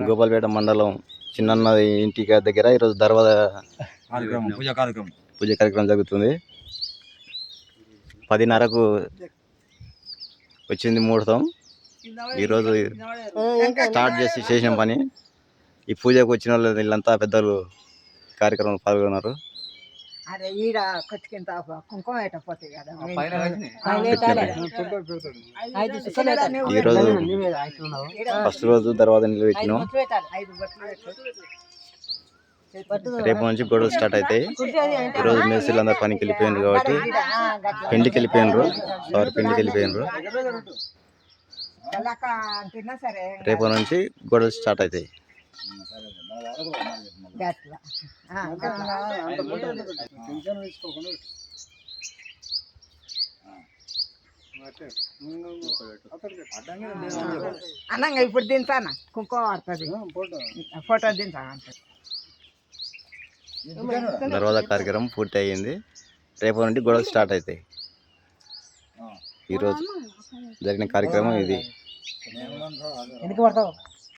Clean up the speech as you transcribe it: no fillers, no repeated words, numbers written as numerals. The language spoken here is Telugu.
గోపాల్పేట మండలం చిన్న ఇంటి దగ్గర ఈరోజు దర్వాజా పూజ కార్యక్రమం జరుగుతుంది. 10:30కు వచ్చింది ముహూర్తం. ఈరోజు స్టార్ట్ చేసిన పని ఈ పూజకు వచ్చిన వాళ్ళు వీళ్ళంతా పెద్దలు కార్యక్రమంలో పాల్గొన్నారు. ఈరోజు ఫస్ట్ రోజు దర్వాజా నిలబెట్టినాం. రేపు నుంచి గొడవలు స్టార్ట్ అవుతాయి. ఈరోజు మేస్త్రీలు అందరు పనికి వెళ్ళిపోయినారు కాబట్టి పెండికి వెళ్ళిపోయినారు. రేపు నుంచి గొడవలు స్టార్ట్ అవుతాయి. అన్నంగా ఇప్పుడు దించానా కుంకుమ పడుతుంది ఫోటో దించా. దర్వాజా కార్యక్రమం పూర్తి అయ్యింది. రేపు నుండి గొడవలు స్టార్ట్ అవుతాయి. ఈరోజు జరిగిన కార్యక్రమం ఇది.